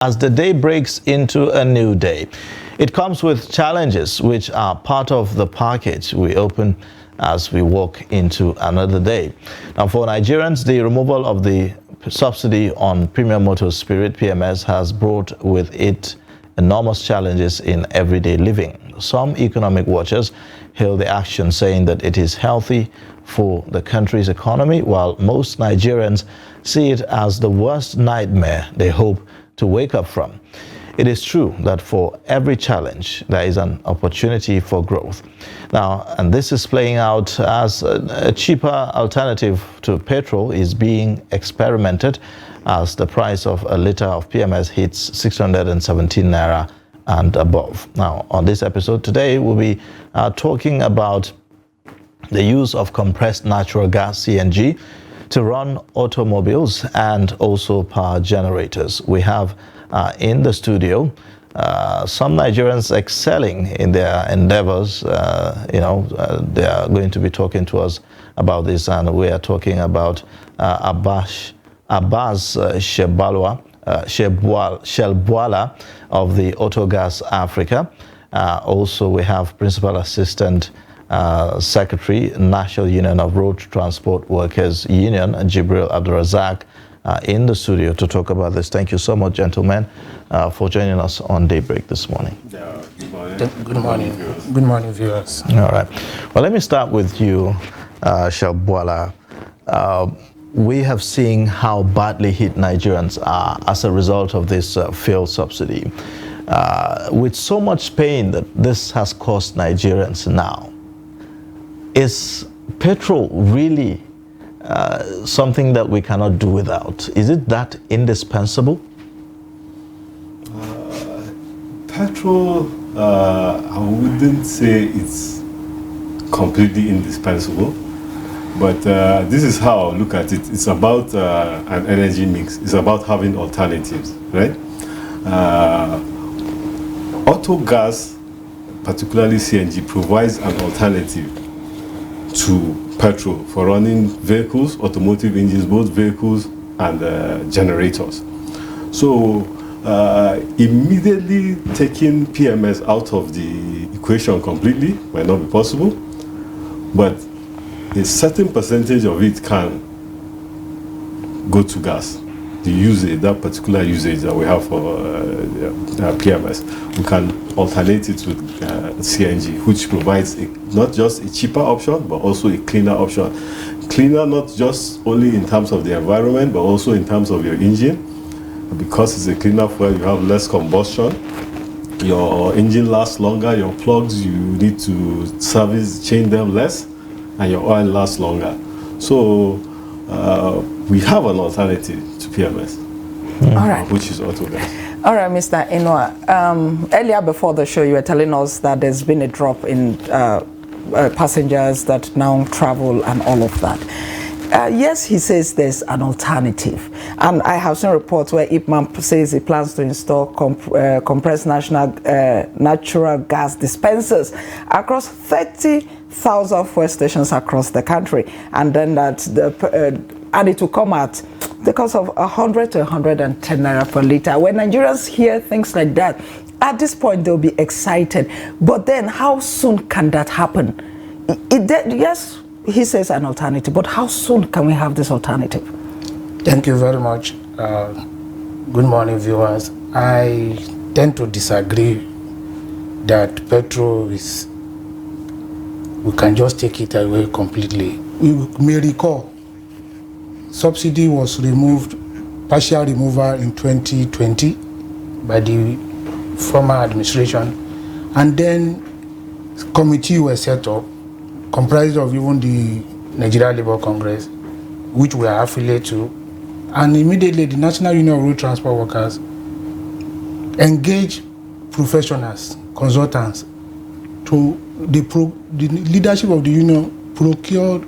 As the day breaks into a new day, it comes with challenges which are part of the package we open as we walk into another day. Now, for Nigerians, the removal of the subsidy on premium motor spirit PMS has brought with it enormous challenges in everyday living. Some economic watchers hail the action, saying that it is healthy for the country's economy, while most Nigerians see it as the worst nightmare they hope to wake up from. It is true that for every challenge, there is an opportunity for growth. Now, and this is playing out as a cheaper alternative to petrol is being experimented as the price of a liter of PMS hits 617 naira and above. Now, on this episode today, we'll be talking about the use of compressed natural gas, CNG, to run automobiles and also power generators. We have in the studio some Nigerians excelling in their endeavors. They are going to be talking to us about this, and we are talking about Abbas Shelbwala of the Autogas Africa. Also, we have Principal Assistant Secretary, National Union of Road Transport Workers Union, Jibril Abdurazak, in the studio to talk about this. Thank you so much, gentlemen, for joining us on Daybreak this morning. Yeah, good morning. Good morning, viewers. All right. Well, let me start with you, Shelbwala. We have seen how badly hit Nigerians are as a result of this failed subsidy. With so much pain that this has caused Nigerians now, is petrol really something that we cannot do without? Is it that indispensable? Petrol, I wouldn't say it's completely indispensable, but this is how I look at it. It's about an energy mix. It's about having alternatives, right? Auto gas, particularly CNG, provides an alternative to petrol for running vehicles, automotive engines, both vehicles and generators. So immediately taking PMS out of the equation completely might not be possible, but a certain percentage of it can go to gas. The usage, that particular usage that we have for PMS, we can alternate it with CNG, which provides not just a cheaper option, but also a cleaner option. Cleaner not just only in terms of the environment, but also in terms of your engine. Because it's a cleaner fuel, you have less combustion, your engine lasts longer, your plugs, you need to change them less, and your oil lasts longer. So we have an alternative to PMS, All right. which is autogas. All right, Mr. Inua. Earlier before the show, you were telling us that there's been a drop in passengers that now travel and all of that. Yes, he says there's an alternative. And I have seen reports where IPMAN says he plans to install compressed natural gas dispensers across 30,000 fuel stations across the country. And then and it will come at the cost of 100 to 110 naira per liter. When Nigerians hear things like that, at this point they'll be excited. But then how soon can that happen? Yes, he says an alternative, but how soon can we have this alternative? Thank you very much. Good morning, viewers. I tend to disagree that petrol is, we can just take it away completely. We may recall, subsidy was removed, partial removal in 2020 by the former administration, and then committee was set up, comprised of even the Nigeria Labour Congress, which we are affiliated to, and immediately the National Union of Road Transport Workers engaged professionals, consultants, to the leadership of the union procured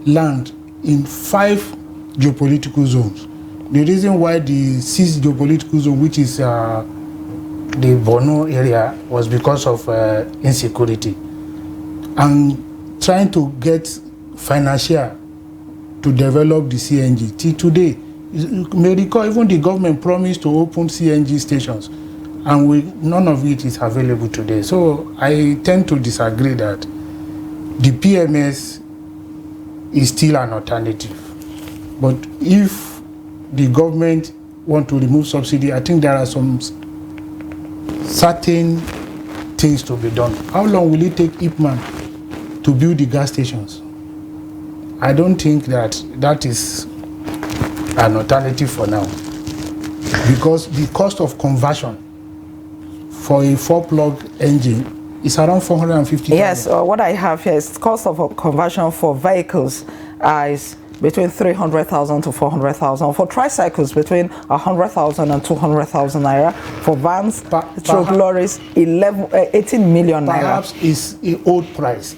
land in 5 geopolitical zones. The reason why the 6th geopolitical zone, which is the Borno area, was because of insecurity, and trying to get financial to develop the CNG. Till today, You may recall even the government promised to open CNG stations, and none of it is available today. So I tend to disagree that the PMS is still an alternative. But if the government want to remove subsidy, I think there are some certain things to be done. How long will it take Ipman to build the gas stations? I don't think that is an alternative for now, because the cost of conversion for a 4-plug engine is around 450,000. Yes, what I have here is cost of a conversion for vehicles is between 300,000 to 400,000. For tricycles, between 100,000 and 200,000 naira. For vans, truck lorries, 18 million naira. Perhaps is an old price.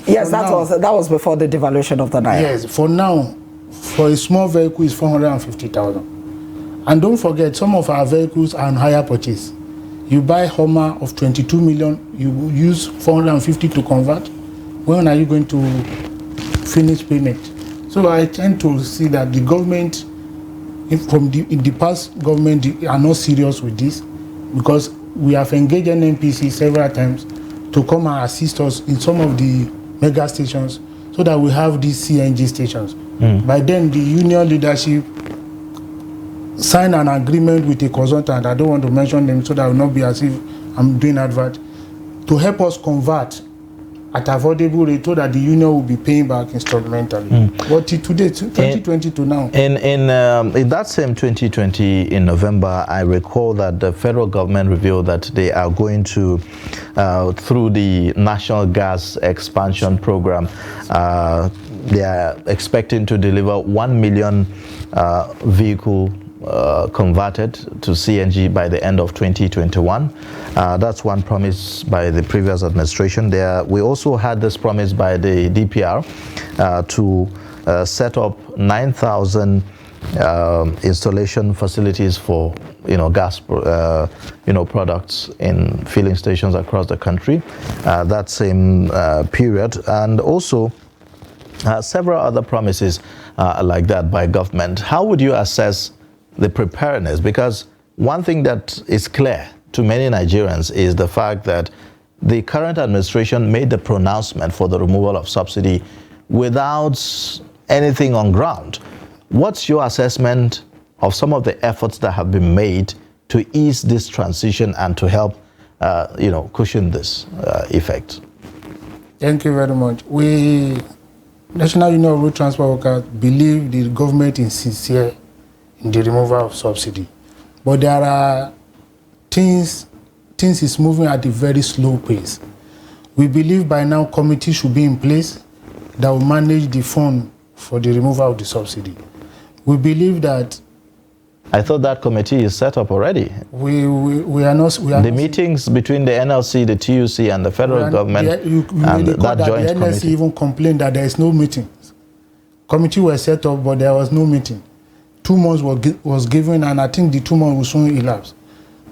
Yes, that was before the devaluation of the naira. Yes, for now, for a small vehicle is 450,000. And don't forget, some of our vehicles are on hire purchase. You buy Hummer of 22 million, you use 450 to convert. When are you going to finish payment? So I tend to see that the government, in the past government, they are not serious with this, because we have engaged NNPC several times to come and assist us in some of the mega stations, so that we have these CNG stations. By then, the union leadership signed an agreement with a consultant, I don't want to mention them so that will not be as if I'm doing advert, to help us convert at affordable rate, so that the union will be paying back instrumentally. But today, 2020 to now. In that same 2020, in November, I recall that the federal government revealed that they are going to, through the National Gas Expansion Program, they are expecting to deliver 1 million vehicle converted to CNG by the end of 2021. That's one promise by the previous administration. We also had this promise by the DPR to set up 9,000 installation facilities for gas products in filling stations across the country. That same period, and also several other promises like that by government. How would you assess the preparedness? Because one thing that is clear to many Nigerians is the fact that the current administration made the pronouncement for the removal of subsidy without anything on ground. What's your assessment of some of the efforts that have been made to ease this transition and to help cushion this effect? Thank you very much. We, National Union of Road Transport Workers, believe the government is sincere in the removal of subsidy, but there are things is moving at a very slow pace. We believe by now committee should be in place that will manage the fund for the removal of the subsidy. We believe that. I thought that committee is set up already. We are not. The meetings between the NLC, the TUC, and the federal government, and that joint the NLC committee even complained that there is no meeting. Committee was set up, but there was no meeting. 2 months was given, and I think the 2 months will soon elapse.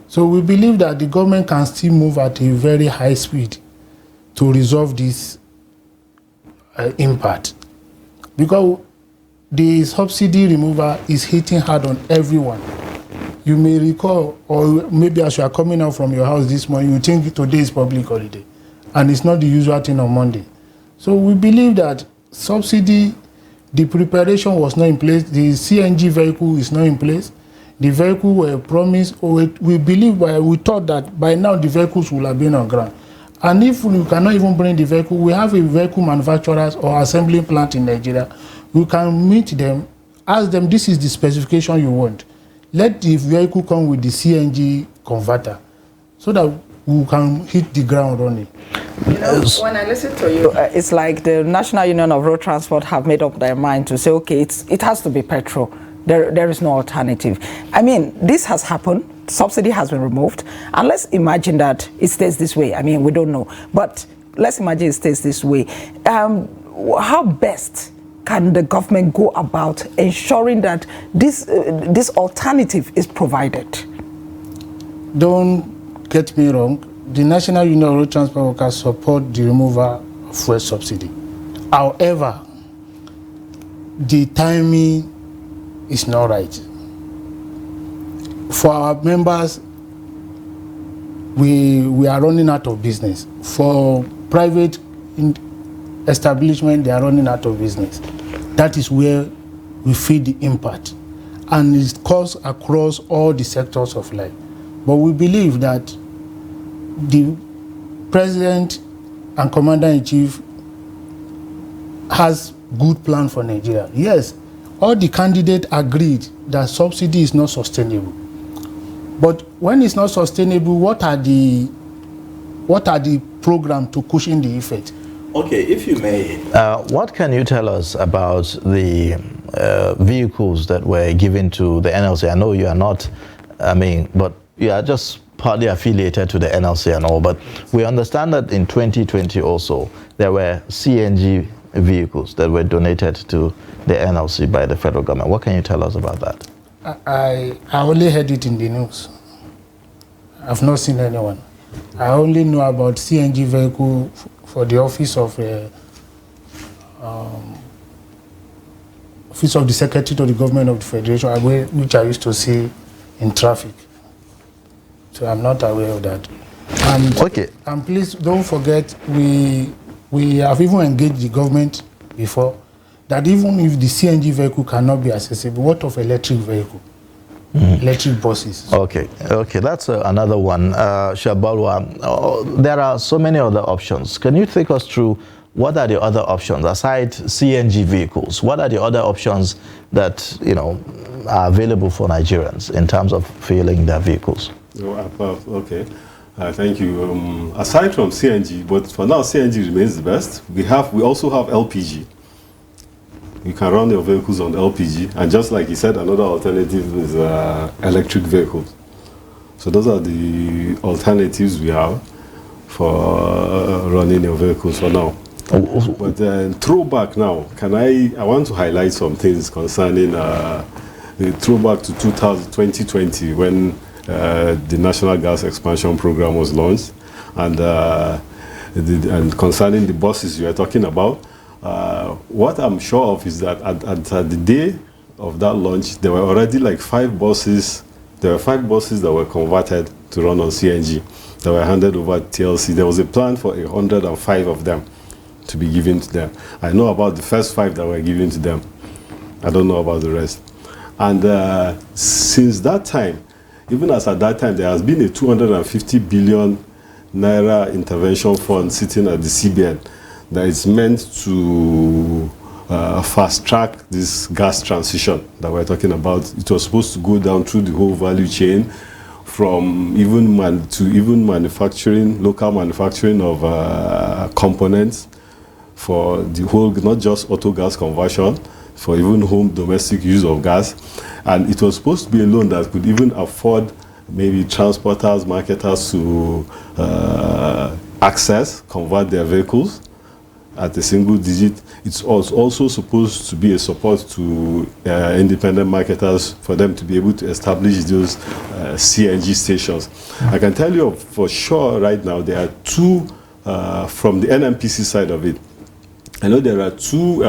So we believe that the government can still move at a very high speed to resolve this impact, because the subsidy removal is hitting hard on everyone. You may recall, or maybe as you are coming out from your house this morning, you think today is public holiday, and it's not the usual thing on Monday. So we believe that subsidy, the preparation was not in place, the CNG vehicle is not in place, the vehicle were promised, or we thought that by now the vehicles will have been on ground. And if we cannot even bring the vehicle, we have a vehicle manufacturers or assembly plant in Nigeria. We can meet them, ask them, this is the specification you want. Let the vehicle come with the CNG converter so that we can hit the ground running. When I listen to you, it's like the National Union of Road Transport have made up their mind to say, okay, it has to be petrol. There is no alternative. I mean, this has happened. Subsidy has been removed. And let's imagine that it stays this way. I mean, we don't know. But let's imagine it stays this way. How best can the government go about ensuring that this alternative is provided? Don't get me wrong. The National Union of Road Transport Workers support the removal of fuel subsidy. However, the timing is not right. For our members, we are running out of business. For private establishment, they are running out of business. That is where we feel the impact. And it goes across all the sectors of life. But we believe that the President and Commander-in-Chief has good plan for Nigeria. Yes, all the candidates agreed that subsidy is not sustainable. But when it's not sustainable, what are the programs to cushion the effect? Okay, if you may, what can you tell us about the vehicles that were given to the NLC? I know you are not, but you are just partly affiliated to the NLC and all, but we understand that in 2020 also, there were CNG vehicles that were donated to the NLC by the federal government. What can you tell us about that? I only heard it in the news. I've not seen anyone. I only know about CNG vehicle for the office of the Secretary to the Government of the Federation, which I used to see in traffic. So I'm not aware of that. Okay. And please don't forget, we have even engaged the government before that even if the CNG vehicle cannot be accessible, what of electric vehicle? Electric buses. Okay, that's another one. Shabalwa, there are so many other options. Can you take us through what are the other options aside CNG vehicles? What are the other options that are available for Nigerians in terms of fueling their vehicles? Okay, thank you. Aside from CNG, but for now CNG remains the best. We also have LPG. You can run your vehicles on LPG, and just like you said, another alternative is electric vehicles. So those are the alternatives we have for running your vehicles for now. But then throwback now, I want to highlight some things concerning the throwback to 2020 when the National Gas Expansion Program was launched, and concerning the buses you are talking about. What I'm sure of is that at the day of that launch, there were already like 5 buses. There were 5 buses that were converted to run on CNG that were handed over to TLC. There was a plan for 105 of them to be given to them. I know about the first 5 that were given to them. I don't know about the rest. And since that time, even as at that time, there has been a 250 billion naira intervention fund sitting at the CBN that is meant to fast track this gas transition that we're talking about. It was supposed to go down through the whole value chain, from even manufacturing, local manufacturing of components for the whole, not just auto gas conversion, for even home domestic use of gas. And it was supposed to be a loan that could even afford maybe transporters, marketers to convert their vehicles at a single digit. It's also supposed to be a support to independent marketers for them to be able to establish those CNG stations. I can tell you for sure right now there are 2 from the NNPC side of it. I know there are 2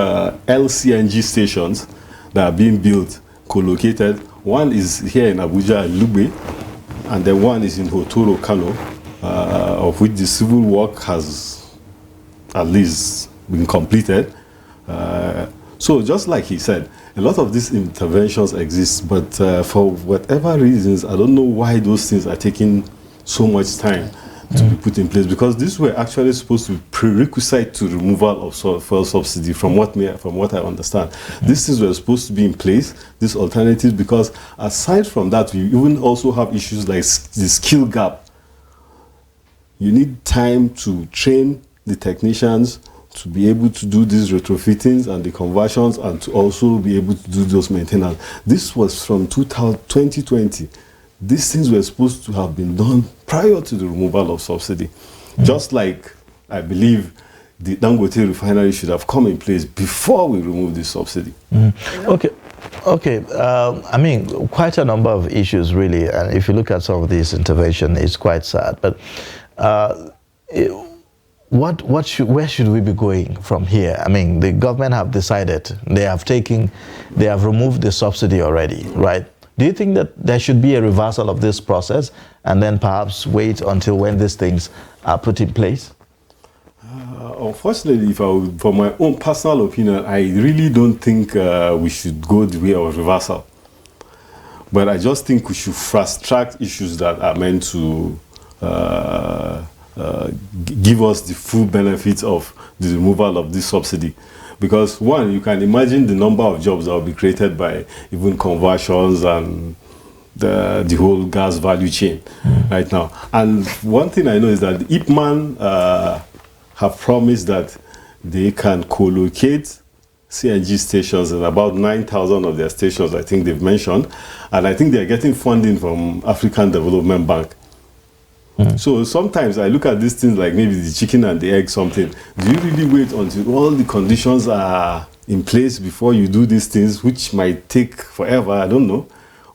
LCNG stations that are being built, co-located. One is here in Abuja and Lugbe, and then one is in Hotoro, Kano, of which the civil work has at least been completed. So just like he said, a lot of these interventions exist, but for whatever reasons, I don't know why those things are taking so much time to be put in place, because these were actually supposed to be prerequisite to removal of fuel subsidy, from what I understand. These things were supposed to be in place, these alternatives, because aside from that, we even also have issues like the skill gap. You need time to train the technicians to be able to do these retrofittings and the conversions, and to also be able to do those maintenance. This was from 2020. These things were supposed to have been done prior to the removal of subsidy. Just like I believe the Dangote refinery should have come in place before we removed the subsidy. Okay. I mean, quite a number of issues really, and if you look at some of these interventions, it's quite sad. But where should we be going from here? I mean, the government have decided, they have removed the subsidy already, right? Do you think that there should be a reversal of this process and then perhaps wait until when these things are put in place? Unfortunately, for my own personal opinion, I really don't think we should go the way of reversal. But I just think we should fast-track issues that are meant to give us the full benefits of the removal of this subsidy. Because one, you can imagine the number of jobs that will be created by even conversions and the whole gas value chain right now. And one thing I know is that Ipman have promised that they can co-locate CNG stations, and about 9,000 of their stations I think they've mentioned, and I think they're getting funding from African Development Bank. So sometimes I look at these things like maybe the chicken and the egg something. Do you really wait until all the conditions are in place before you do these things, which might take forever, I don't know?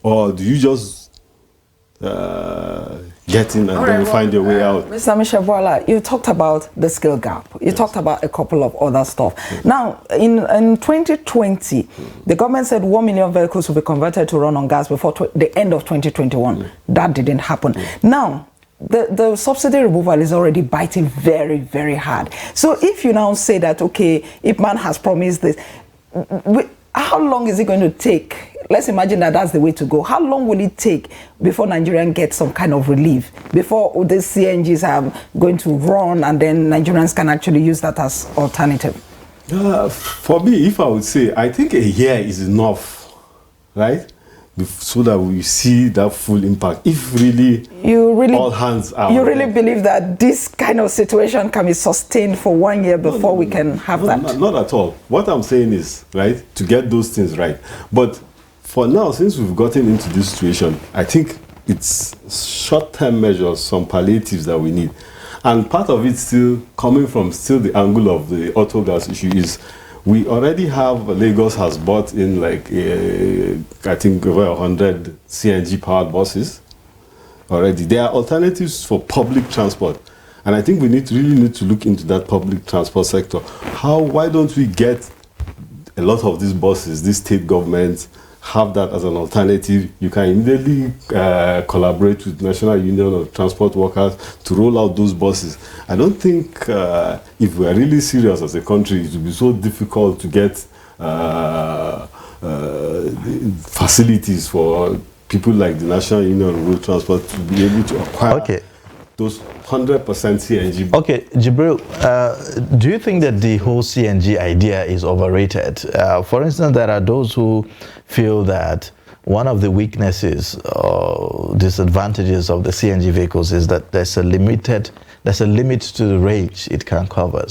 Or do you just get in and then find your way out? Mr. Michel Boala, you talked about the skill gap. You talked about a couple of other stuff. Now, in 2020, the government said 1 million vehicles will be converted to run on gas before the end of 2021. That didn't happen. Now, the subsidy removal is already biting very, very hard. So if you now say that, okay, Ipman has promised this, how long is it going to take? Let's imagine that that's the way to go. How long will it take before Nigerians get some kind of relief, before the CNGs are going to run and then Nigerians can actually use that as alternative? For me, if I would say, I think a year is enough, right? So that we see that full impact. If really, all hands are. You really believe that this kind of situation can be sustained for 1 year before we can have that? Not at all. What I'm saying is, right, to get those things right. But for now, since we've gotten into this situation, I think it's short-term measures, some palliatives that we need. And part of it still coming from the angle of the auto gas issue is we already have, Lagos has bought in like, I think over 100 CNG powered buses already. There are alternatives for public transport. And I think we really need to look into that public transport sector. Why don't we get a lot of these buses, these state governments, have that as an alternative? You can immediately collaborate with National Union of Transport Workers to roll out those buses. I don't think if we are really serious as a country, it will be so difficult to get facilities for people like the National Union of Road Transport to be able to acquire those 100% CNG. Okay, Jibril, do you think that the whole CNG idea is overrated? For instance, there are those who feel that one of the weaknesses or disadvantages of the CNG vehicles is that there's a limit to the range it can cover.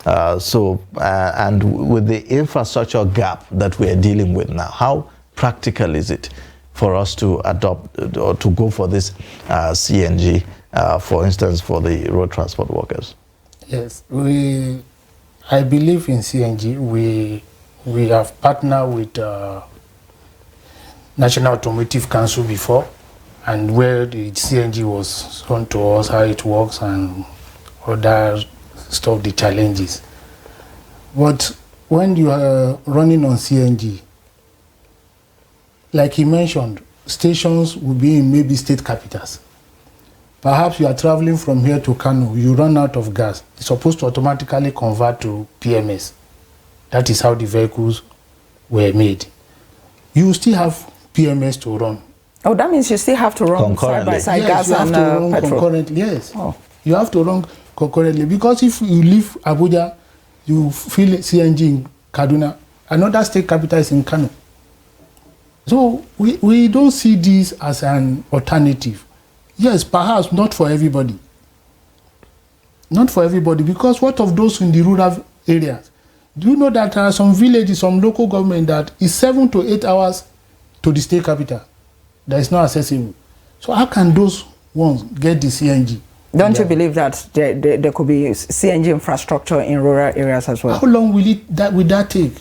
And with the infrastructure gap that we are dealing with now, how practical is it for us to adopt or to go for this CNG? For instance, for the road transport workers? Yes, I believe in CNG. We have partnered with National Automotive Council before, and where the CNG was shown to us how it works and other stuff, the challenges. But when you are running on CNG, like he mentioned, stations will be in maybe state capitals. Perhaps you are traveling from here to Kano, you run out of gas. It's supposed to automatically convert to PMS. That is how the vehicles were made. You still have PMS to run. Oh, that means you still have to run side by side gas and petrol. Concurrently, yes. Oh. You have to run concurrently, because if you leave Abuja, you feel CNG in Kaduna. Another state capital is in Kano. So we don't see this as an alternative. Yes, perhaps not for everybody. Not for everybody, because what of those in the rural areas? Do you know that there are some villages, some local government that is 7 to 8 hours to the state capital that is not accessible? So how can those ones get the CNG? Don't you believe that there could be CNG infrastructure in rural areas as well? How long will that take?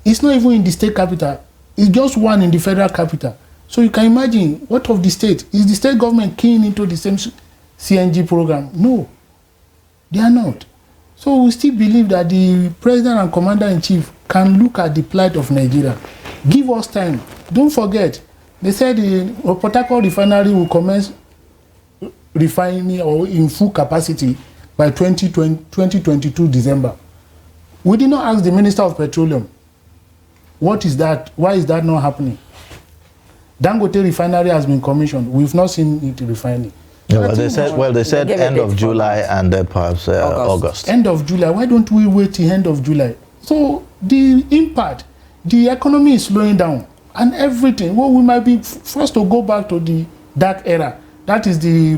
It's not even in the state capital. It's just one in the federal capital. So you can imagine, what of the state? Is the state government keying into the same CNG program? No. They are not. So we still believe that the president and commander-in-chief can look at the plight of Nigeria. Give us time. Don't forget, they said the Port Harcourt refinery will commence refining or in full capacity by 2022 December. We did not ask the Minister of Petroleum, what is that? Why is that not happening? Dangote refinery has been commissioned. We've not seen it refining. Yeah, they said end of July and then perhaps August. End of July. Why don't we wait till end of July? So the impact, the economy is slowing down and everything. Well, we might be forced to go back to the dark era. That is the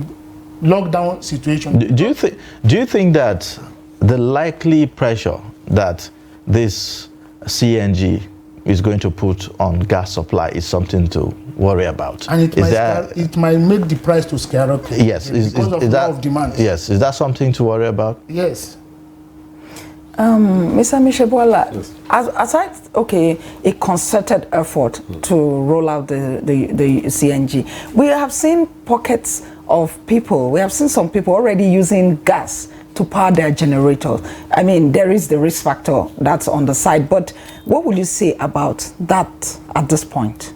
lockdown situation. Do you think that the likely pressure that this CNG is going to put on gas supply is something to worry about? And it might make the price to skyrocket. Yes, because of law of demand. Yes, is that something to worry about? Yes. Mr. Mishebola, yes. Aside, a concerted effort to roll out the CNG, we have seen pockets of people, we have seen some people already using gas to power their generators. I mean, there is the risk factor that's on the side, but what will you say about that at this point?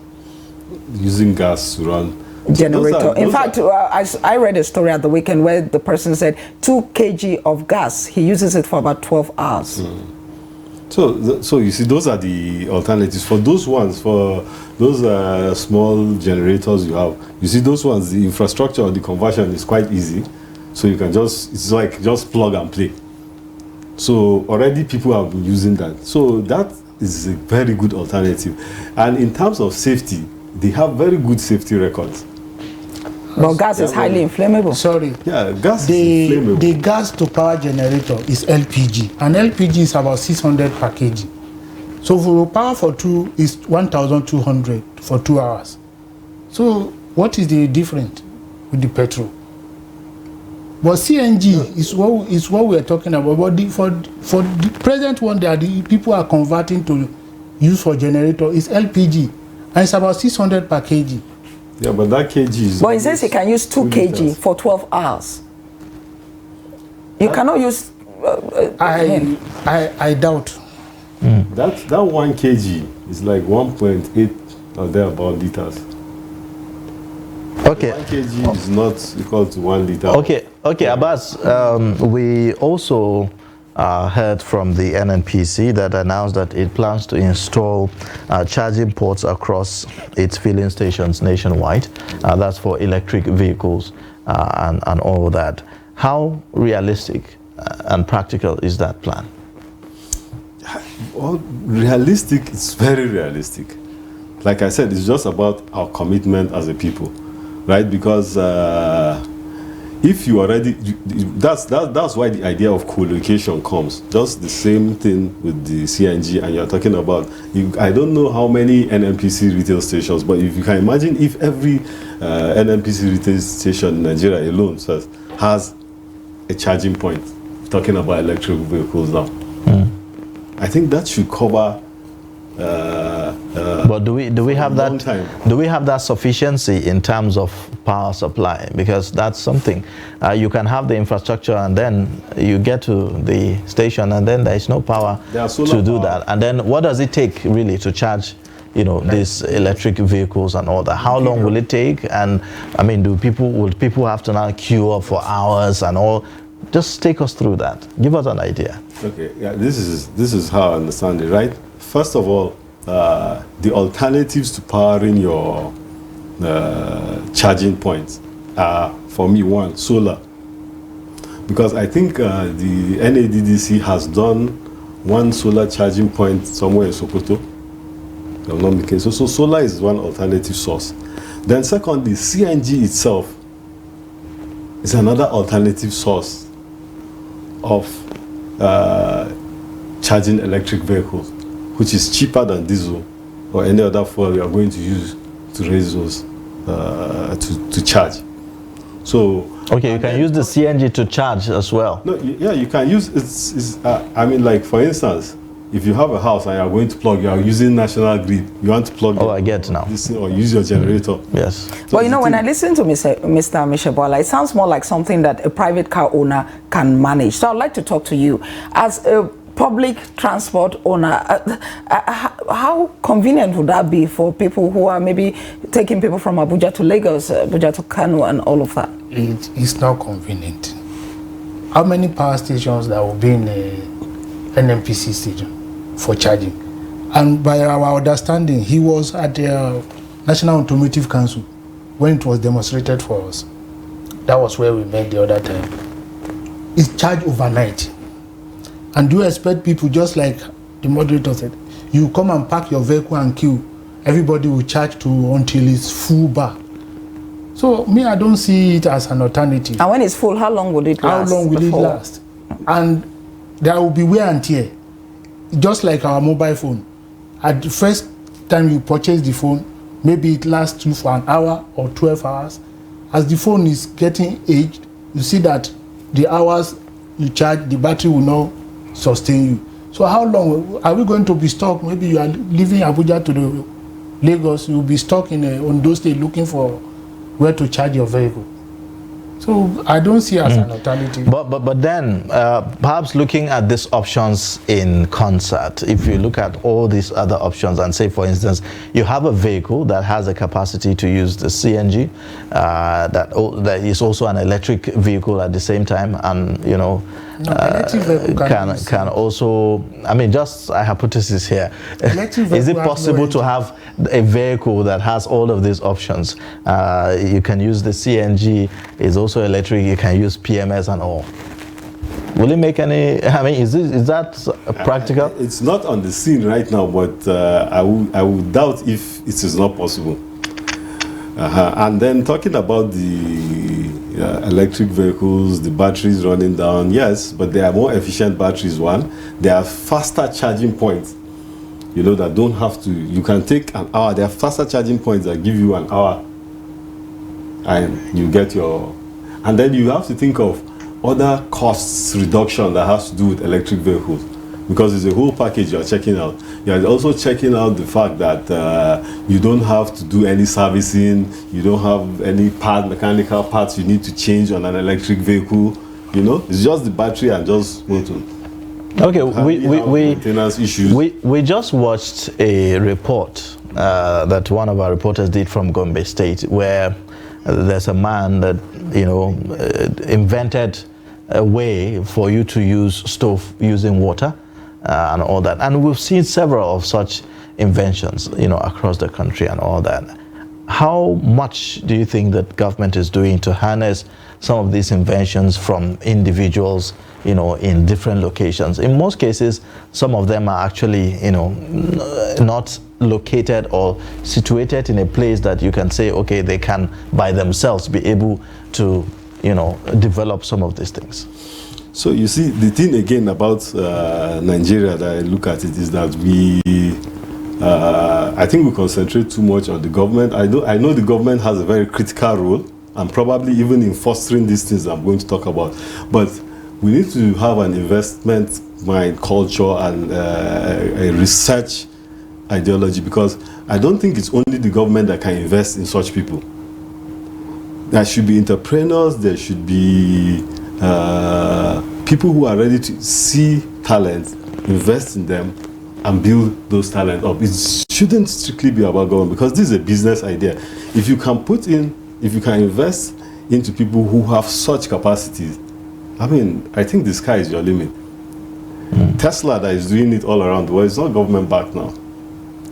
Using gas to run generator. In fact, I read a story at the weekend where the person said 2 kg of gas, he uses it for about 12 hours. So you see, those are the alternatives. For those ones, for those small generators you have, you see those ones, the infrastructure or the conversion is quite easy. So you can it's like just plug and play. So already people have been using that. So that is a very good alternative. And in terms of safety, they have very good safety records. But gas is highly inflammable. Sorry. Yeah, gas is inflammable. The gas to power generator is LPG. And LPG is about 600 per kg. So for power for 2 is 1,200 for 2 hours. So what is the difference with the petrol? But CNG is what we are talking about. But for the present one that the people are converting to use for generator is LPG. And it's about 600 per kg. Yeah, but that kg is... But he says he can use 2 kg for 12 hours. You cannot use... I doubt. That 1 kg is like 1.8 or thereabout liters. Okay. 1 kg is not equal to 1 liter. Okay, Abbas, we also heard from the NNPC that announced that it plans to install charging ports across its filling stations nationwide. That's for electric vehicles and all that. How realistic and practical is that plan? Well, realistic, it's very realistic. Like I said, it's just about our commitment as a people, right? Because if you already, that's why the idea of co-location comes. Just the same thing with the CNG, and you're talking about, I don't know how many NNPC retail stations, but if you can imagine if every NNPC retail station in Nigeria alone has a charging point, talking about electric vehicles now. I think that should cover. But do we have that? Do we have that sufficiency in terms of power supply? Because that's something you can have the infrastructure and then you get to the station and then there is no power to do that. And then what does it take really to charge, these electric vehicles and all that? How long will it take? And I mean, will people have to now queue up for hours and all? Just take us through that. Give us an idea. Okay, yeah, this is how I understand it, right? First of all, the alternatives to powering your charging points are, for me, one, solar. Because I think the NADDC has done one solar charging point somewhere in Sokoto. If I'm not mistaken. So solar is one alternative source. Then secondly, CNG itself is another alternative source of charging electric vehicles, which is cheaper than diesel or any other fuel we are going to use to raise those to charge. So okay, you can use the CNG to charge as well. No, yeah, you can use I mean, like for instance, if you have a house and you are going to plug, you are using national grid, you want to plug I get now. this thing or use your generator. Yes. But you know, when I listen to Mr. Mishabola, it sounds more like something that a private car owner can manage. So I'd like to talk to you as a public transport owner. How convenient would that be for people who are maybe taking people from Abuja to Lagos, Abuja to Kano, and all of that? It's not convenient. How many power stations that will be in a NNPC station for charging? And by our understanding, he was at the National Automotive Council when it was demonstrated for us. That was where we met the other time. It's charged overnight. And do you expect people, just like the moderator said, you come and park your vehicle and queue, everybody will charge to until it's full bar. So me, I don't see it as an alternative. And when it's full, how long will it last? How long will it last? And there will be wear and tear, just like our mobile phone. At the first time you purchase the phone, maybe it lasts you for an hour or 12 hours. As the phone is getting aged, you see that the hours you charge, the battery will not sustain you. So how long are we going to be stuck? Maybe you are leaving Abuja to the Lagos, you will be stuck in Ondo State looking for where to charge your vehicle. So I don't see it as an alternative. But then perhaps looking at these options in concert, if you look at all these other options and say, for instance, you have a vehicle that has a capacity to use the CNG, that is also an electric vehicle at the same time, and you know, electric vehicle can also, I mean, just a hypothesis here. Is it possible to have a vehicle that has all of these options? You can use the CNG, is also electric, you can use PMS and all. Will it make any, I mean, is that practical? It's not on the scene right now, but I would doubt if it is not possible. And then talking about the electric vehicles, the batteries running down, yes, but they are more efficient batteries, one. They are faster charging points, you know, that don't have to, you can take an hour. They are faster charging points that give you an hour and you get your, and then you have to think of other costs reduction that has to do with electric vehicles, because it's a whole package you are checking out. You are also checking out the fact that you don't have to do any servicing, you don't have any mechanical parts you need to change on an electric vehicle. You know, it's just the battery and just motor. Okay, maintenance issues. We just watched a report that one of our reporters did from Gombe State, where there's a man that, you know, invented a way for you to use stove using water and all that. And we've seen several of such inventions, you know, across the country and all that. How much do you think that government is doing to harness some of these inventions from individuals, you know, in different locations? In most cases, some of them are actually, you know, not located or situated in a place that you can say, okay, they can by themselves be able to, you know, develop some of these things. So you see, the thing again about Nigeria that I look at it is that I think we concentrate too much on the government. I know the government has a very critical role, and probably even in fostering these things I'm going to talk about. But we need to have an investment mind culture and a research ideology, because I don't think it's only the government that can invest in such people. There should be entrepreneurs, there should be people who are ready to see talent, invest in them, and build those talent up. It shouldn't strictly be about government, because this is a business idea. If you can invest into people who have such capacities, I mean, I think the sky is your limit. Tesla that is doing it all around the world, it's not government backed now.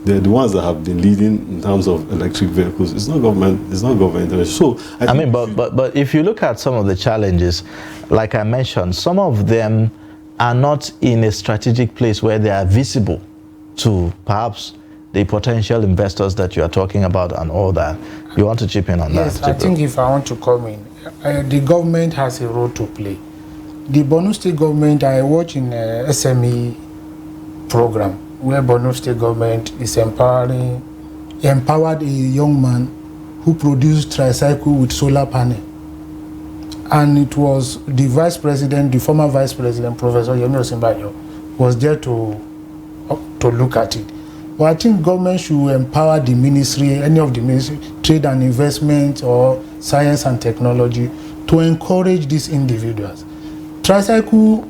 They're the ones that have been leading in terms of electric vehicles. It's not government. It's not government. So I mean, but if you look at some of the challenges, like I mentioned, some of them are not in a strategic place where they are visible to perhaps the potential investors that you are talking about and all that. You want to chip in on that? Yes, I think if I want to come in, the government has a role to play. The Borno State government, I watch in a SME program where Borno State government is empowered a young man who produced tricycle with solar panel. And it was the vice president, the former vice president, Professor Yemi Osinbajo, was there to to look at it. But I think government should empower the ministry, any of the ministry, trade and investment or science and technology, to encourage these individuals. Tricycle,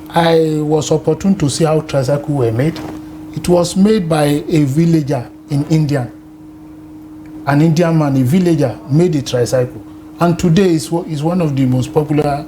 I was opportune to see how tricycle were made. It was made by a villager in India. An Indian man, a villager, made a tricycle. And today is one of the most popular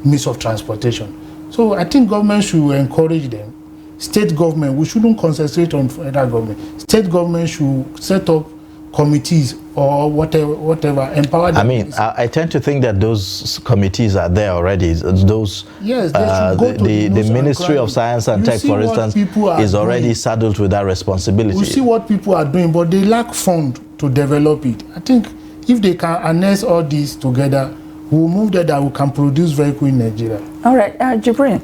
means of transportation. So I think government should encourage them. State government, we shouldn't concentrate on federal government. State government should set up committees or whatever, empower them. I mean, I tend to think that those committees are there already. Those, yes, the Ministry of Science and Tech, for instance, is already saddled with that responsibility. We see what people are doing, but they lack fund to develop it. I think if they can harness all these together, we'll move that we can produce vehicle in Nigeria. All right, Jibrin,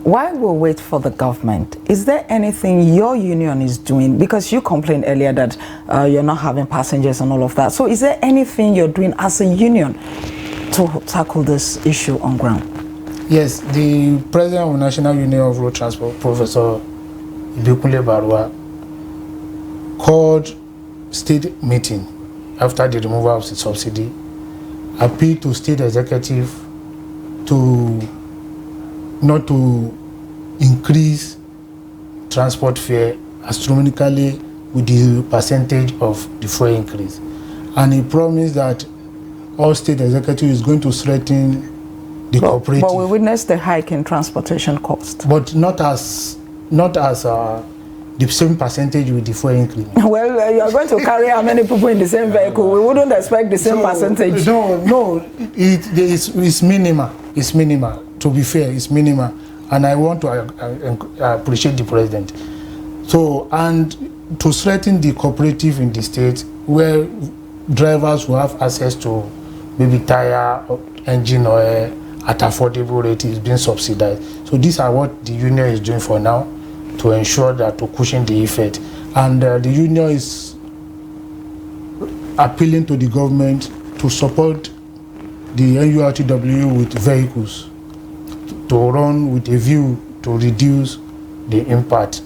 while we wait for the government, is there anything your union is doing? Because you complained earlier that you're not having passengers and all of that. So is there anything you're doing as a union to tackle this issue on ground? Yes, the president of National Union of Road Transport, Professor Ibikunle Barua, called state meeting after the removal of the subsidy, appealed to state executive to not to increase transport fare astronomically with the percentage of the fuel increase. And he promised that all state executive is going to strengthen the cooperative. But we witnessed the hike in transportation cost. But not as the same percentage with the fuel increase. Well, you are going to carry how many people in the same vehicle? We wouldn't expect the same percentage. No, it's minimal. It's minimal. To be fair, it's minimal. And I want to appreciate the president. So, and to strengthen the cooperative in the state where drivers will have access to maybe tire, engine oil at affordable rate is being subsidized. So these are what the union is doing for now to ensure that to cushion the effect. And the union is appealing to the government to support the NURTW with vehicles to run with a view to reduce the impact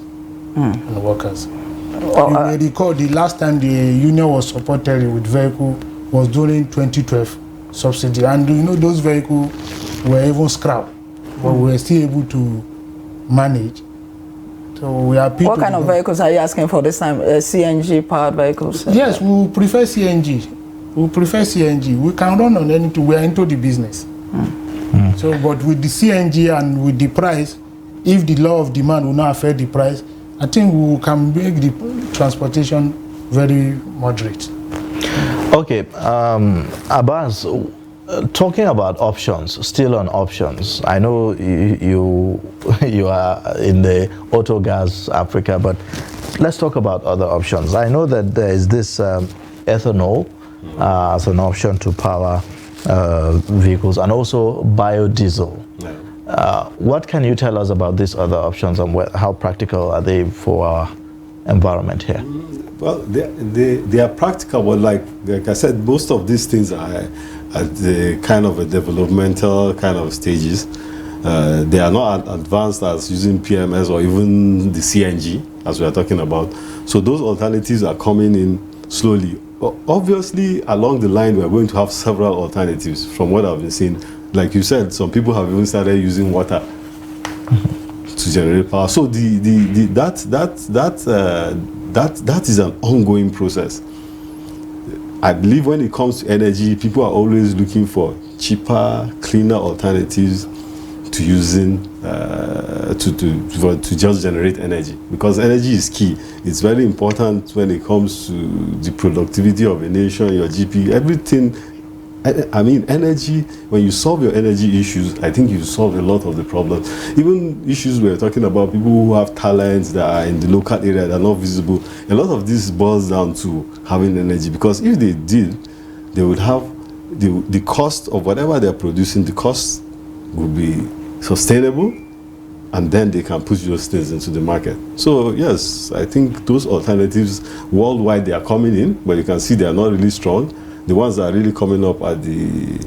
on workers. You may recall the last time the union was supported with vehicle was during 2012 subsidy, and you know those vehicles were even scrapped, but we were still able to manage. So we are. What kind of vehicles are you asking for this time? CNG powered vehicles? Yes, we prefer CNG. We prefer CNG. We can run on anything. We are into the business. So, but with the CNG and with the price, if the law of demand will not affect the price, I think we can make the transportation very moderate. Okay, Abbas, talking about options, still on options. I know you are in the auto gas Africa, but let's talk about other options. I know that there is this ethanol as an option to power vehicles, and also biodiesel. What can you tell us about these other options, and how practical are they for our environment here? Well, they are practical, but like I said, most of these things are at the kind of a developmental kind of stages. They are not as advanced as using PMS or even the CNG, as we are talking about. So those alternatives are coming in slowly. Obviously, along the line, we are going to have several alternatives from what I've been seeing. Like you said, some people have even started using water to generate power. So that is an ongoing process. I believe when it comes to energy, people are always looking for cheaper, cleaner alternatives to using to just generate energy, because energy is key. It's very important when it comes to the productivity of a nation, your GP, everything. I mean, energy, when you solve your energy issues, I think you solve a lot of the problems. Even issues we're talking about, people who have talents that are in the local area that are not visible, a lot of this boils down to having energy, because if they did, they would have the cost of whatever they're producing, the cost would be sustainable, and then they can push those things into the market. So yes, I think those alternatives worldwide, they are coming in, but you can see they are not really strong. The ones that are really coming up are the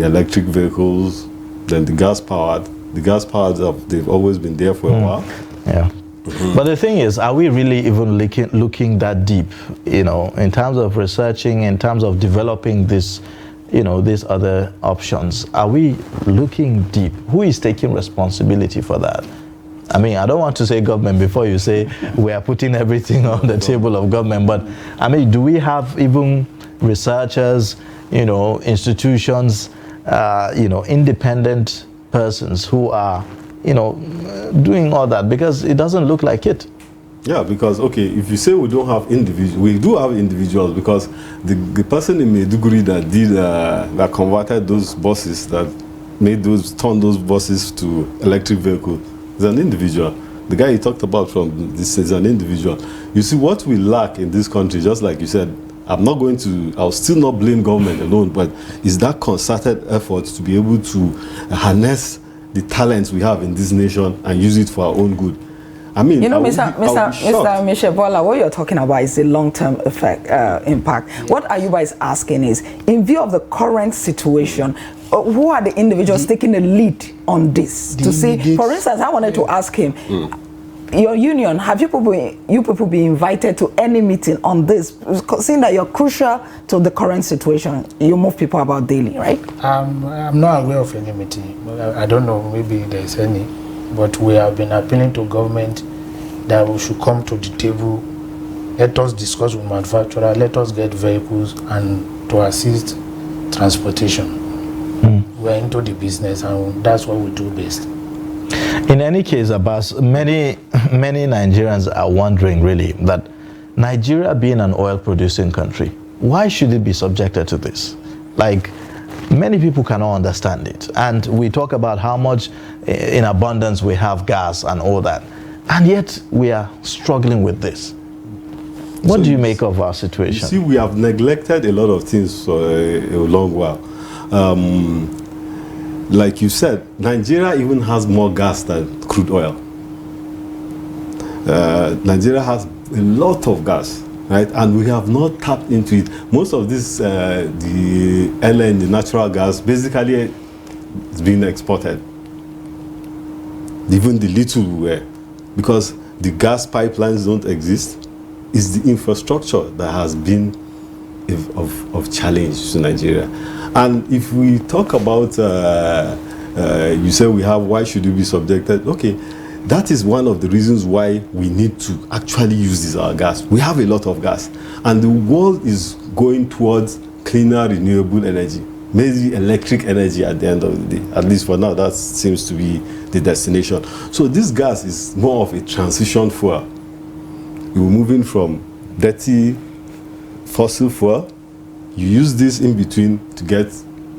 electric vehicles, then the gas powered. The gas powered, they've always been there for a while. Yeah. But the thing is, are we really even looking that deep, you know, in terms of researching, in terms of developing this, you know, these other options? Are we looking deep? Who is taking responsibility for that? I mean, I don't want to say government before you say we are putting everything on the table of government, but I mean, do we have even researchers, you know, institutions, you know, independent persons who are, you know, doing all that? Because it doesn't look like it. Yeah, because, okay, if you say we don't have individuals, we do have individuals, because the person in Maiduguri that did, that converted those buses, that turned those buses to electric vehicles, is an individual. The guy you talked about from this is an individual. You see, what we lack in this country, just like you said, I'll still not blame government alone, but is that concerted effort to be able to harness the talents we have in this nation and use it for our own good. I mean, you know, Mr. Michel Bola, what you're talking about is the long-term effect, impact. What Ayuba is asking is, in view of the current situation, who are the individuals taking the lead on this? To see, for instance, I wanted to ask him, your union, have you people been invited to any meeting on this? Seeing that you're crucial to the current situation, you move people about daily, right? I'm not aware of any meeting. I don't know, maybe there's any. But we have been appealing to government that we should come to the table, let us discuss with manufacturers, let us get vehicles and to assist transportation. We're into the business and that's what we do best. In any case, Abbas, many Nigerians are wondering really that Nigeria being an oil producing country, why should it be subjected to this? Like, many people cannot understand it. And we talk about how much in abundance we have gas and all that. And yet we are struggling with this. What do you make of our situation? You see, we have neglected a lot of things for a long while. Like you said, Nigeria even has more gas than crude oil. Nigeria has a lot of gas, right? And we have not tapped into it. Most of this, the LN, the natural gas, basically is being exported. Even the little we were, because the gas pipelines don't exist, it's the infrastructure that has been of challenge to Nigeria. And if we talk about, you say we have, why should we be subjected? Okay, that is one of the reasons why we need to actually use this our gas. We have a lot of gas, and the world is going towards cleaner, renewable energy, maybe electric energy at the end of the day. At least for now, that seems to be the destination. So this gas is more of a transition fuel. You're moving from dirty fossil fuel, you use this in between to get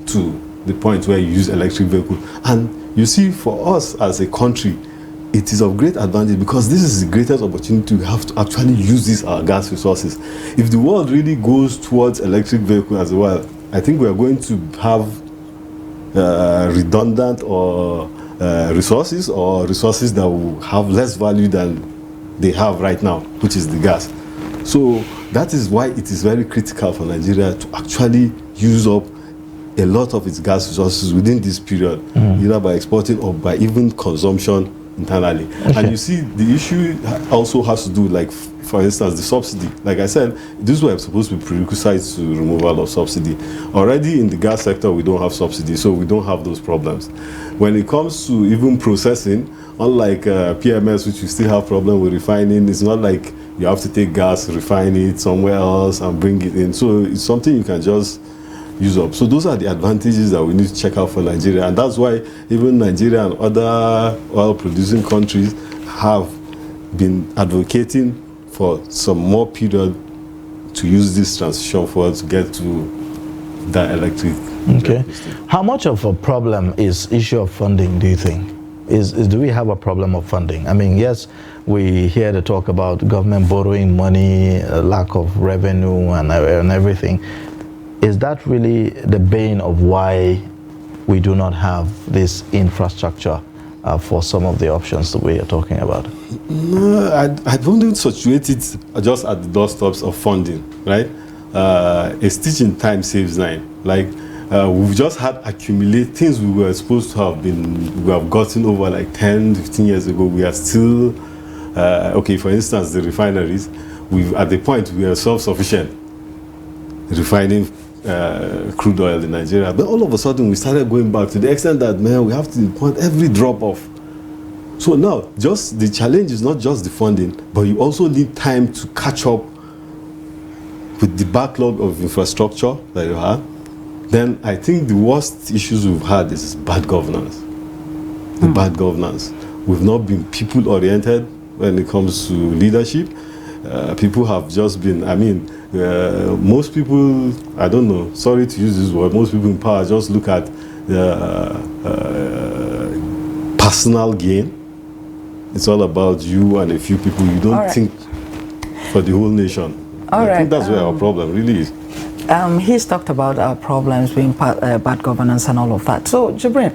to the point where you use electric vehicle. And you see, for us as a country, it is of great advantage because this is the greatest opportunity we have to actually use these our gas resources. If the world really goes towards electric vehicle as well, I think we are going to have redundant or resources that will have less value than they have right now, which is the gas. So that is why it is very critical for Nigeria to actually use up a lot of its gas resources within this period, either by exporting or by even consumption internally. Okay. And you see, the issue also has to do, like, for instance, the subsidy. Like I said, this was supposed to be prerequisites to removal of subsidy. Already in the gas sector, we don't have subsidy, so we don't have those problems. When it comes to even processing, unlike PMS, which we still have problem with refining, it's not like you have to take gas, refine it somewhere else and bring it in. So it's something you can just use up. So those are the advantages that we need to check out for Nigeria. And that's why even Nigeria and other oil producing countries have been advocating for some more period to use this transition forward to get to that electric. Okay. How much of a problem is issue of funding, do you think? Do we have a problem of funding? I mean, yes, we hear the talk about government borrowing money, lack of revenue and everything. Is that really the bane of why we do not have this infrastructure for some of the options that we are talking about? No, I don't situate it just at the doorsteps of funding, right? A stitch in time saves nine. Like, we've just had accumulate things we were supposed to have gotten over like 10, 15 years ago. We are still okay, for instance, the refineries, at the point we are self-sufficient refining crude oil in Nigeria. But all of a sudden we started going back to the extent that, man, we have to import every drop of. So now, just the challenge is not just the funding, but you also need time to catch up with the backlog of infrastructure that you have. Then I think the worst issues we've had is bad governance. Bad governance. We've not been people-oriented when it comes to leadership. People have just been, most people, I don't know, sorry to use this word, most people in power just look at personal gain. It's all about you and a few people. You don't think for the whole nation. I think that's where our problem really is. He's talked about our problems being bad governance and all of that. So, Jibrin,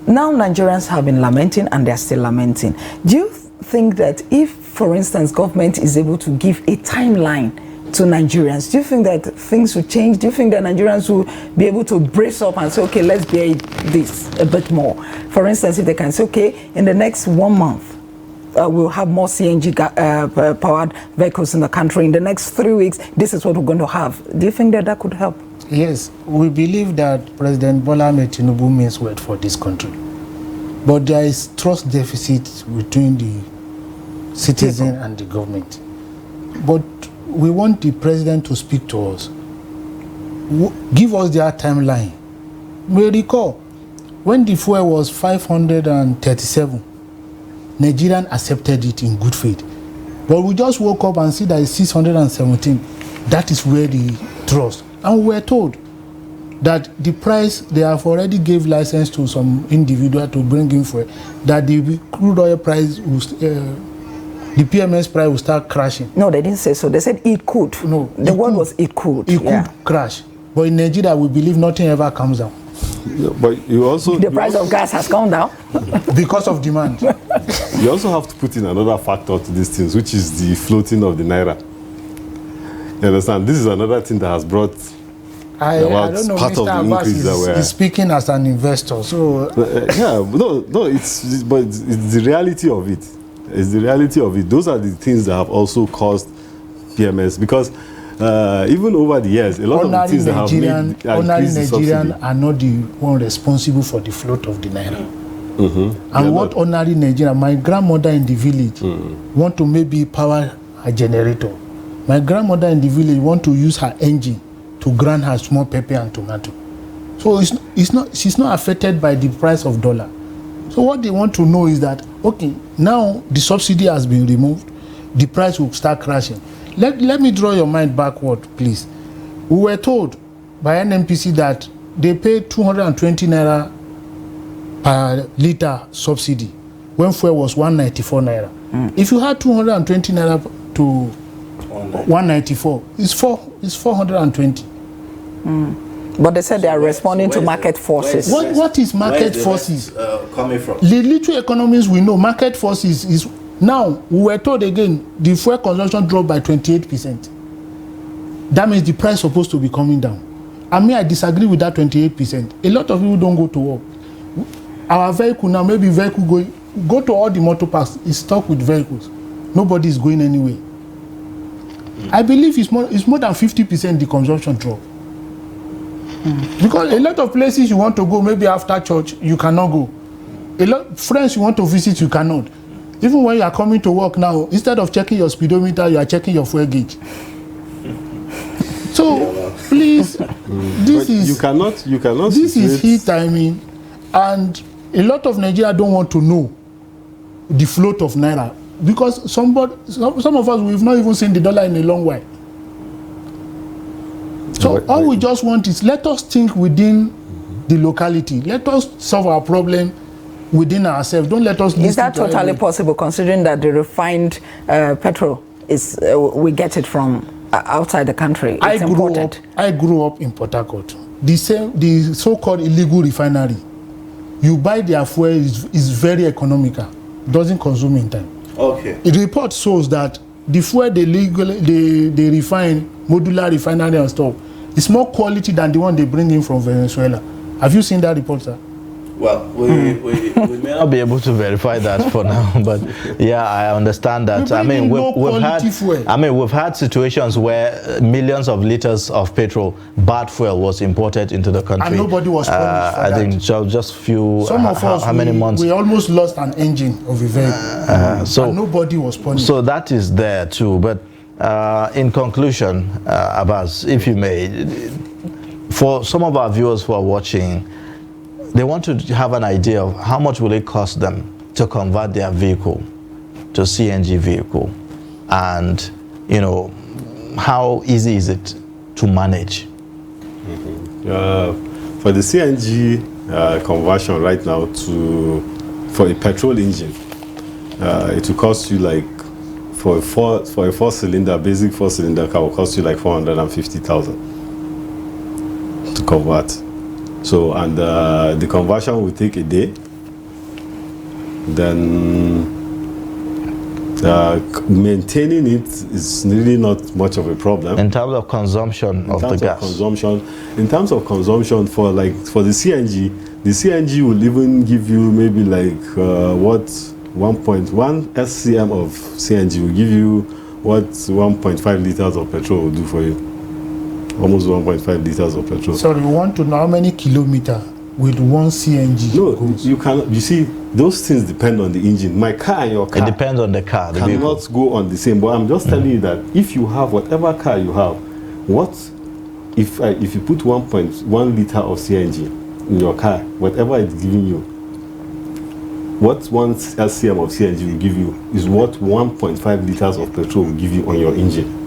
now Nigerians have been lamenting and they're still lamenting. Do you think that if, for instance, government is able to give a timeline to Nigerians, do you think that things will change? Do you think that Nigerians will be able to brace up and say, okay, let's bear this a bit more? For instance, if they can say, okay, in the next 1 month, we'll have more CNG powered vehicles in the country. In the next 3 weeks, this is what we're going to have. Do you think that that could help? Yes, we believe that President Bola Ahmed Tinubu means well for this country. But there is trust deficit between the citizen and the government. But we want the president to speak to us. Give us their timeline. We recall, when the fuel was 537, Nigerians accepted it in good faith. But we just woke up and see that it's 617. That is where the trust. And we were told that the price, they have already gave license to some individual to bring in fuel, that the crude oil price, the PMS price will start crashing. No, they didn't say so. They said it could. No. The word was it could. It could crash. But in Nigeria, we believe nothing ever comes down. Yeah, but you also... The price of gas has gone down. Because of demand. You also have to put in another factor to these things, which is the floating of the naira. You understand? This is another thing that has brought I don't know, part Mr. of the Abbas increase is speaking as an investor, so... it's the reality of it. It's the reality of it. Those are the things that have also caused PMS, because even over the years, a lot of the things that have made ordinary Nigerians are not the one responsible for the float of the naira. And what ordinary Nigerian, my grandmother in the village want to maybe power a generator. My grandmother in the village want to use her engine to grind her small pepper and tomato. So she's not affected by the price of dollar. So what they want to know is that, okay, now the subsidy has been removed, the price will start crashing. Let me draw your mind backward, please. We were told by NNPC that they pay 220 naira per liter subsidy when fuel was 194 naira. If you had 220 naira to 194, it's 420. But they said they are responding to market forces. What is market forces? Coming from? The little economists we know, market forces is... Now, we were told again, the fuel consumption dropped by 28%. That means the price is supposed to be coming down. I disagree with that 28%. A lot of people don't go to work. Our vehicle now, maybe vehicle go to all the motor parks, is stuck with vehicles. Nobody is going anywhere. I believe it's more than 50% the consumption drop. Because a lot of places you want to go, maybe after church, you cannot go. A lot of friends you want to visit, you cannot. Even when you are coming to work now, instead of checking your speedometer, you are checking your fuel gauge. So please, this is you cannot. This is heat timing, and a lot of Nigeria don't want to know the float of naira because some of us we've not even seen the dollar in a long while. So all we just want is let us think within the locality. Let us solve our problem within ourselves. Don't let us. Is that totally possible, considering that the refined petrol is we get it from outside the country? It's imported. I grew up in Port Harcourt. The so-called illegal refinery. You buy their fuel is very economical. Doesn't consume in time. Okay. The report shows that the fuel they refine, modular refinery and stuff, is more quality than the one they bring in from Venezuela. Have you seen that report, sir? Well, we may not be able to verify that for now, but yeah, I understand that. I mean, we've had situations where millions of liters of petrol, bad fuel, was imported into the country, and nobody was punished for I that. think just few. Some of us, how many months? We almost lost an engine of a vehicle, so and nobody was punished. So that is there too. But in conclusion, Abbas, if you may, for some of our viewers who are watching, they want to have an idea of how much will it cost them to convert their vehicle to CNG vehicle, and you know, how easy is it to manage? For the CNG conversion right now for a petrol engine, it will cost you like for a four-cylinder, basic four-cylinder car will cost you like 450,000 to convert. So, and the conversion will take a day. Then maintaining it is really not much of a problem. In terms of consumption of the gas. In terms of consumption for the CNG will even give you maybe like 1.1 SCM of CNG will give you what 1.5 liters of petrol will do for you. Almost 1.5 liters of petrol. Sorry, we want to know how many kilometers with one CNG goes. You cannot. You see, those things depend on the engine. My car and your car. It depends on the car. The vehicle cannot go on the same. But I'm just telling you that if you have whatever car you have, if you put 1.1 liter of CNG in your car, whatever it's giving you, what 1 SCM of CNG will give you is what 1.5 liters of petrol will give you on your engine.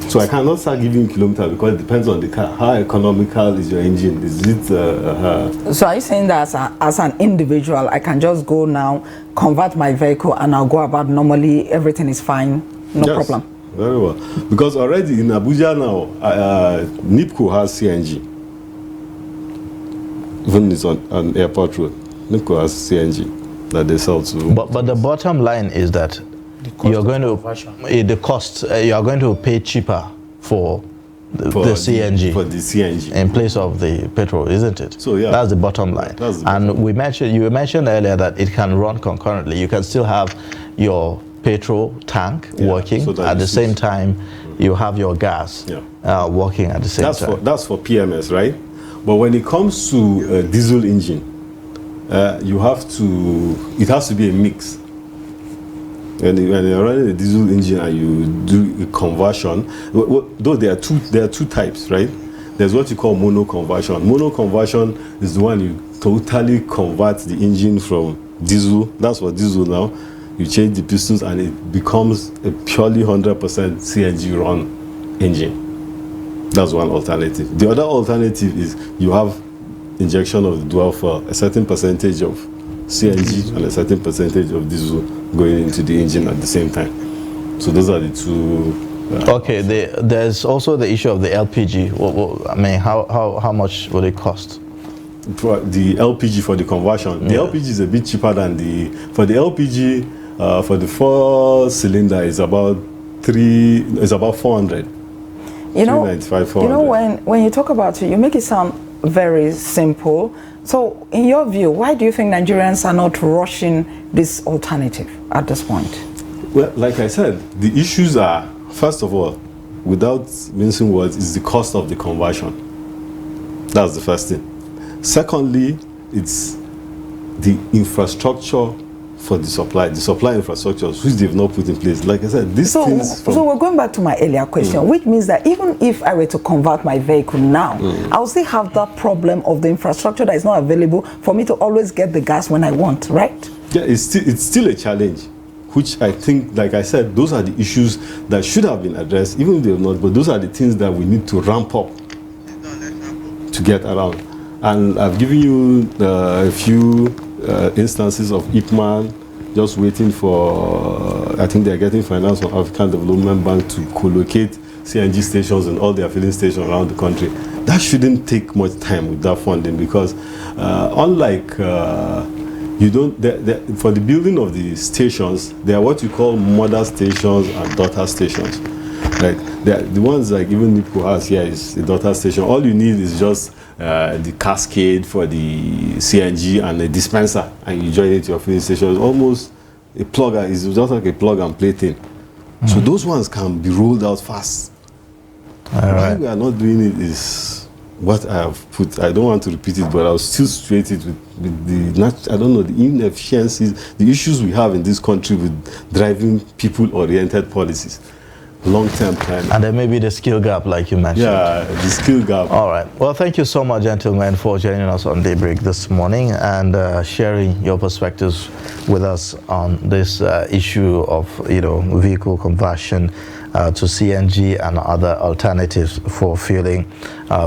So I cannot start giving you kilometers because it depends on the car. How economical is your engine? Is it? So are you saying that as an individual, I can just go now, convert my vehicle, and I'll go about normally, everything is fine, no problem? Very well. Because already in Abuja now, NIPCO has CNG. Even it's on airport road. NIPCO has CNG that they sell to. But the bottom line is that you're going to you are going to pay cheaper for the CNG. For the CNG. In place of the petrol, isn't it? So yeah. That's the bottom line. You mentioned earlier that it can run concurrently. You can still have your petrol tank working at the same time you have your gas working at the same time. That's for PMS, right? But when it comes to a diesel engine, it has to be a mix. When you're running a diesel engine and you do a conversion, though there are two types, right? There's what you call mono conversion. Mono conversion is the one you totally convert the engine from diesel. That's what diesel now. You change the pistons and it becomes a purely 100% CNG run engine. That's one alternative. The other alternative is you have injection of the dual fuel, a certain percentage of CNG and a certain percentage of diesel going into the engine at the same time. So those are the two. Okay, there's also the issue of the LPG. I mean, how much would it cost? For the LPG for the conversion, the LPG is a bit cheaper than for the LPG for the 4-cylinder is about 400. You know, when you talk about it, you make it sound very simple. So, in your view, why do you think Nigerians are not rushing this alternative at this point? Well, like I said, the issues are, first of all, without mincing words, is the cost of the conversion. That's the first thing. Secondly, it's the infrastructure for the supply infrastructure, which they've not put in place. Like I said, these things... So we're going back to my earlier question, which means that even if I were to convert my vehicle now, I'll still have that problem of the infrastructure that is not available for me to always get the gas when I want, right? Yeah, it's still a challenge, which I think, like I said, those are the issues that should have been addressed, even if they're not, but those are the things that we need to ramp up to get around. And I've given you a few instances of Ipman just waiting for, I think they're getting finance from African Development Bank to co-locate CNG stations and all their filling stations around the country. That shouldn't take much time with that funding because unlike, for the building of the stations, they are what you call mother stations and daughter stations. Like the ones like even Nipo has here is the daughter station. All you need is just the cascade for the CNG and a dispenser, and you join it to your filling station. It's almost a plug. It's just like a plug and play thing. So those ones can be rolled out fast. Why we are not doing it is what I have put. I don't want to repeat it, but I'll still straight it with the I don't know, the inefficiencies, the issues we have in this country with driving people-oriented policies. Long-term planning. And there may be the skill gap, like you mentioned. Yeah, the skill gap. All right. Well, thank you so much, gentlemen, for joining us on Daybreak this morning and sharing your perspectives with us on this issue of, vehicle conversion to CNG and other alternatives for fueling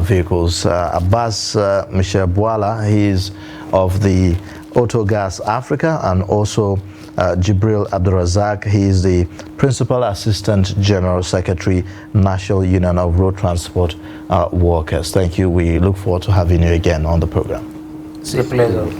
vehicles. Abbas Michel Bouala, he is of the Autogas Africa, and also Jibril Abdurazak, he is the Principal Assistant General Secretary, National Union of Road Transport Workers. Thank you. We look forward to having you again on the program. It's a pleasure.